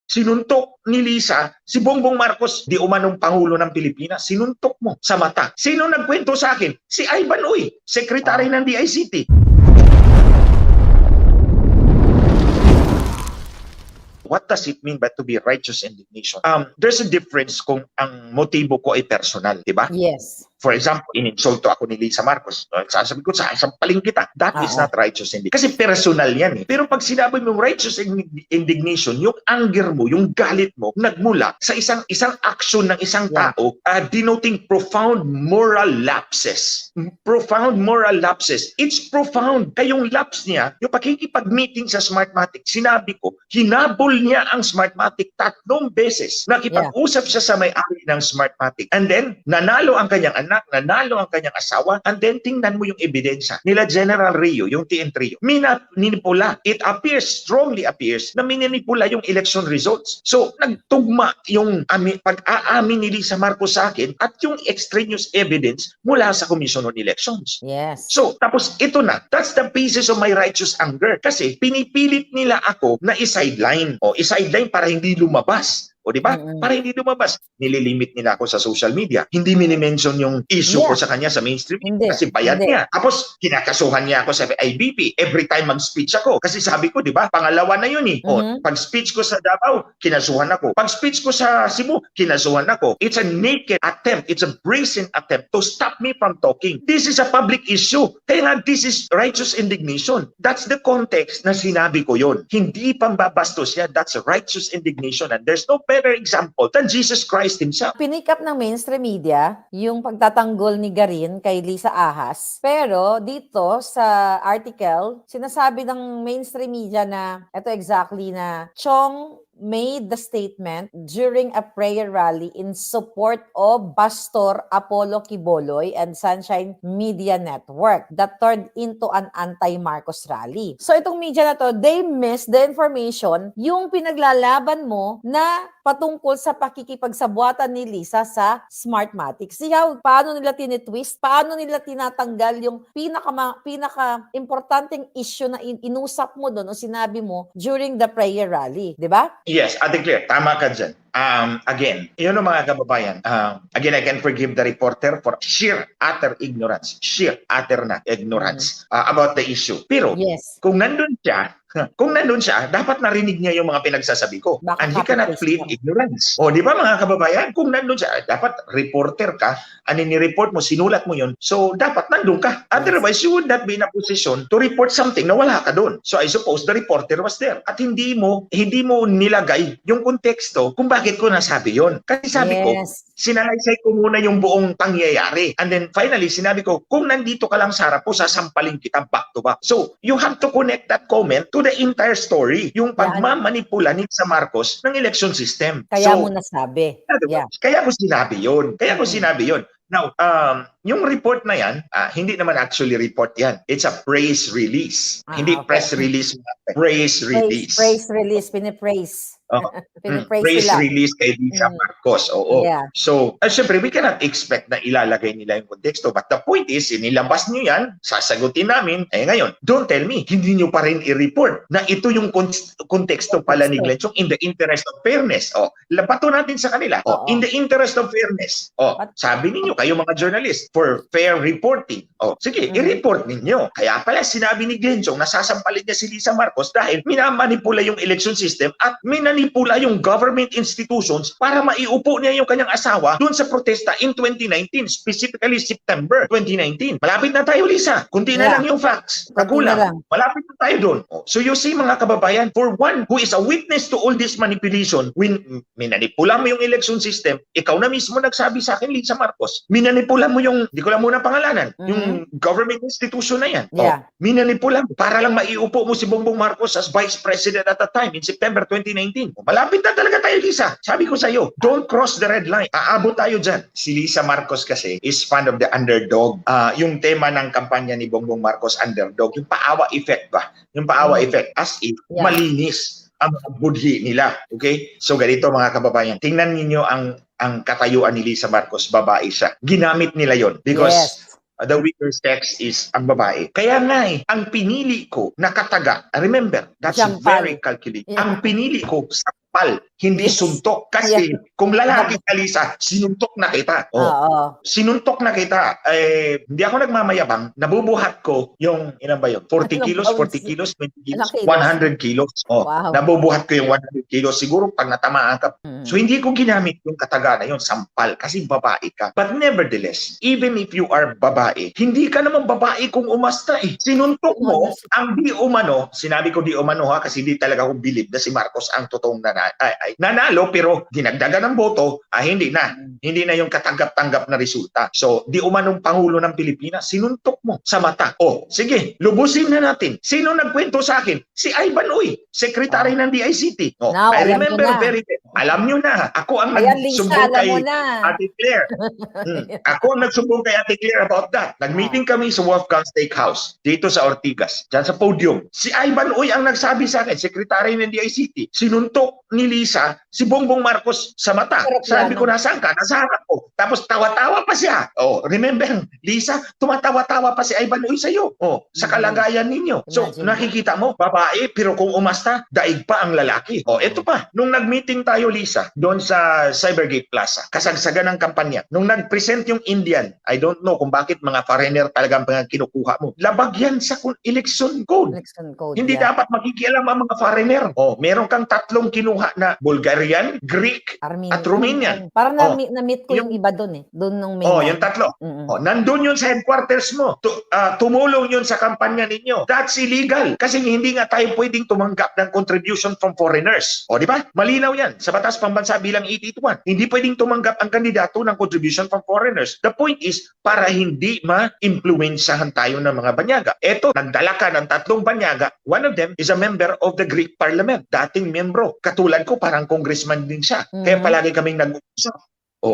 Sinuntok ni Lisa, si Bongbong Marcos, di umanong Pangulo ng Pilipinas, sinuntok mo sa mata. Sino nagkwento sa akin? Si Ivan Uy, Secretary ng DICT. What does it mean by to be righteous indignation? There's a difference kung ang motibo ko ay personal, di ba? Yes. For example, ininsulto ako ni Lisa Marcos. Sasabi ko, sasampaling kita. That is not righteous indignation. Kasi personal yan eh. Pero pag sinabi mong righteous indignation, yung anger mo, yung galit mo, nagmula sa isang action ng isang tao, denoting profound moral lapses. Profound moral lapses. It's profound. Kayong lapse niya, yung pakikipag-meeting sa Smartmatic, sinabi ko, hinabol niya ang Smartmatic 3 beses. Nakipag-usap siya sa may-ari ng Smartmatic. And then, nanalo ang kanyang anak, nanalo ang kanyang asawa, and then tingnan mo yung ebidensya nila General Rio, yung TN Rio. Minipula. It strongly appears na minipula yung election results. So, nagtugma yung pag-aamin ni Lisa Marcos sa akin at yung extraneous evidence mula sa Commission on Elections. Yes. So, tapos ito na. That's the basis of my righteous anger. Kasi pinipilit nila ako na i-sideline. O, i-sideline para hindi lumabas. O di ba? Para hindi lumabas. Nililimit nila ako sa social media. Hindi minimension yung issue ko sa kanya sa mainstream. Kasi bayad niya. Tapos, kinakasuhan niya ako sa IBP. Every time mag-speech ako. Kasi sabi ko, di ba? Pangalawa na yun eh. O, pag speech ko sa Davao, kinasuhan ako. Pag speech ko sa Cebu, kinasuhan ako. It's a naked attempt. It's a brazen attempt to stop me from talking. This is a public issue. Kaya nga, this is righteous indignation. That's the context na sinabi ko yun. Hindi pambabastos yan. That's righteous indignation. And there's no better example than Jesus Christ himself. Pinick up ng mainstream media yung pagtatanggol ni Garin kay Lisa Ahas. Pero dito sa article, sinasabi ng mainstream media na ito exactly na Chong made the statement during a prayer rally in support of Pastor Apollo Quiboloy and Sunshine Media Network that turned into an anti-Marcos rally. So itong media na to, they missed the information yung pinaglalaban mo na patungkol sa pakikipagsabuatan ni Lisa sa Smartmatic. Siya, paano nila tinitwist, paano nila tinatanggal yung pinaka-importanting issue na inusap mo doon o sinabi mo during the prayer rally. Di ba? Yes, I declare. Tama ka dyan. Again, yun ang mga kababayan. Again, I can forgive the reporter for sheer utter ignorance. Sheer utter na ignorance about the issue. Pero, kung nandun siya, dapat narinig niya yung mga pinagsasabi ko. And he cannot plead ignorance. O, di ba mga kababayan? Kung nandun siya, dapat reporter ka, ni-report mo, sinulat mo yun. So, dapat nandun ka. Otherwise, you would not be in a position to report something na wala ka doon. So, I suppose the reporter was there. At hindi mo nilagay yung konteksto kung bakit ko nasabi yun. Kasi sabi ko, sinalaysay ko muna yung buong pangyayari. And then, finally, sinabi ko, kung nandito ka lang sa harap ko, sasampalin kita back to back. So, you have to connect that comment to the entire story, yung pagmamanipula ni sa Marcos ng election system. Kaya mo nasabi. Kaya ko sinabi yun. Now, yung report na yan, hindi naman actually report yan. It's a praise release. Hindi press release. Praise release. Praise release. Pinipraise. Praise release kay Lisa Marcos. Oo. So, syempre, we cannot expect na ilalagay nila yung konteksto. But the point is, inilabas nyo yan, sasagutin namin. Ngayon, don't tell me, hindi nyo pa rin i-report na ito yung konteksto pala ni Glenn Chong in the interest of fairness. Labato natin sa kanila. In the interest of fairness. Sabi ninyo, kayo mga journalists, for fair reporting. Sige, i-report ninyo. Kaya pala sinabi ni Glenn Chong, nasasampalin niya si Lisa Marcos dahil minamanipula yung election system at minanipula yung government institutions para maiupo niya yung kanyang asawa doon sa protesta in 2019, specifically September 2019. Malapit na tayo, Lisa. Kunti na lang yung facts. Kagulang. Malapit na tayo doon. So you see, mga kababayan, for one who is a witness to all this manipulation, when minanipula mo yung election system, ikaw na mismo nagsabi sa akin, Lisa Marcos, minanipula mo yung, di ko lang muna pangalanan, yung government institution na yan. Minanipula mo para lang maiupo mo si Bongbong Marcos as Vice President at that time in September 2019. Malapit na talaga tayo, Lisa. Sabi ko sa iyo, don't cross the red line. Aabot tayo dyan. Si Lisa Marcos kasi is fan of the underdog. Yung tema ng kampanya ni Bongbong Marcos, underdog. Yung paawa effect ba? Yung paawa effect as if malinis ang budhi nila. Okay? So ganito, mga kababayan. Tingnan niyo ang katayuan ni Lisa Marcos. Babae siya. Ginamit nila yon because the weaker sex is ang babae. Kaya nga ang pinili ko na kataga, remember, that's very calculated. Ang pinili ko, sampal. hindi Yes. suntok. Kasi kung lalaki ka, Lisa, sinuntok na kita. Oo. Sinuntok na kita. Hindi ako nagmamayabang. Nabubuhat ko yung, ilan ba yun? 40 Ilang kilos, pounds? 40 kilos, 20 kilos, Ilang kilos? 100 kilos. Wow. Nabubuhat ko yung 100 kilos. Siguro pag natamaan ka. So hindi ko ginamit yung kataga na yun, sampal, kasi babae ka. But nevertheless, even if you are babae, hindi ka naman babae kung umasta eh. Sinuntok mo ang di umano, sinabi ko di umano ha, kasi hindi talaga ako believe na si Marcos ang totoong nanalo, pero dinagdagan ng boto, hindi na yung katanggap-tanggap na resulta. So, di umanong Pangulo ng Pilipinas, sinuntok mo sa mata. Sige, lubusin na natin. Sino nagkwento sa akin? Si Ivan Uy, secretary ng DICT. Now, I remember very well. Alam nyo na, ako ang nagsumbong kay Ate Claire. Ako ang nagsumbong kay Ate Claire about that. Nag-meeting kami sa Wolfgang Steakhouse, dito sa Ortigas, dyan sa podium. Si Ivan Uy ang nagsabi sa akin, secretary ng DICT, sinuntok ni Lisa si Bongbong Marcos sa mata. Sabi ko, nasaan ka? Nasa harap ko. Tapos tawa-tawa pa siya. Remember, Lisa, tumatawa-tawa pa si Ivan Uy sa'yo. Sa kalagayan ninyo. So, nakikita mo, babae, pero kung umasta, daig pa ang lalaki. Ito pa, nung nag-meeting tayo, Lisa, doon sa Cybergate Plaza, kasagsagan ng kampanya, nung nag-present yung Indian, I don't know kung bakit mga foreigner talagang kinukuha mo. Labag yan sa election code. Hindi dapat makikialam ang mga foreigner. Meron kang 3 kinuha na Bulgarian, Greek, at Romanian. Parang na-meet ko yung iba doon eh. Doon nung may yung 3. Nandun yun sa headquarters mo. Tumulong yun sa kampanya ninyo. That's illegal. Kasi hindi nga tayo pwedeng tumanggap ng contribution from foreigners. Di ba? Malinaw yan. Sa Batas Pambansa bilang 881. Hindi pwedeng tumanggap ang kandidato ng contribution from foreigners. The point is, para hindi ma-influensyahan tayo ng mga banyaga. Eto, nagdala ka ng 3 banyaga. One of them is a member of the Greek Parliament. Dating membro. Katulad ko, parang congressman din siya. Kaya palagi kaming nag-uusap.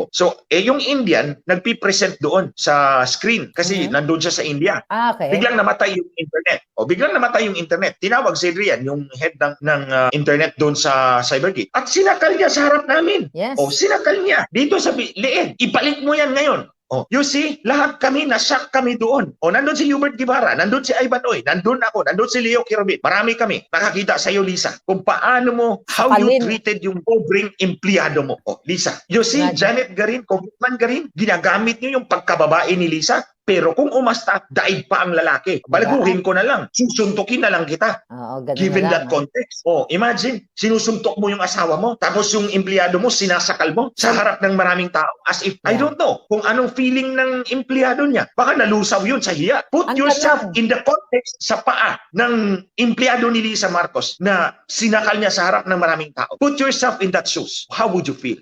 So, yung Indian, nagpipresent doon sa screen kasi nandun siya sa India. Okay. Biglang namatay yung internet. Tinawag si Adrian, yung head ng internet doon sa Cybergate. At sinakal niya sa harap namin. Yes. Sinakal niya. Dito sa liig. Ibalik mo yan ngayon. You see, lahat kami, na-shock kami doon. Nandun si Hubert Guevara, nandun si Ivan Uy, nandun ako, nandun si Leo Kirobit. Marami kami. Nakakita sa iyo, Lisa, kung paano mo, how you treated yung pobreng empleyado mo. Lisa, you see, Janet Garin, Congressman Garin, ginagamit niyo yung pagkababae ni Lisa, pero kung umasta, daig pa ang lalaki. Baliguhin ko na lang. Susuntukin na lang kita. Given that context. Imagine, sinusuntok mo yung asawa mo, tapos yung empleyado mo, sinasakal mo sa harap ng maraming tao. As if, I don't know, kung anong feeling ng empleyado niya. Baka nalusaw yun sa hiya. Put yourself in the context sa paa ng empleyado ni Lisa Marcos na sinakal niya sa harap ng maraming tao. Put yourself in that shoes. How would you feel?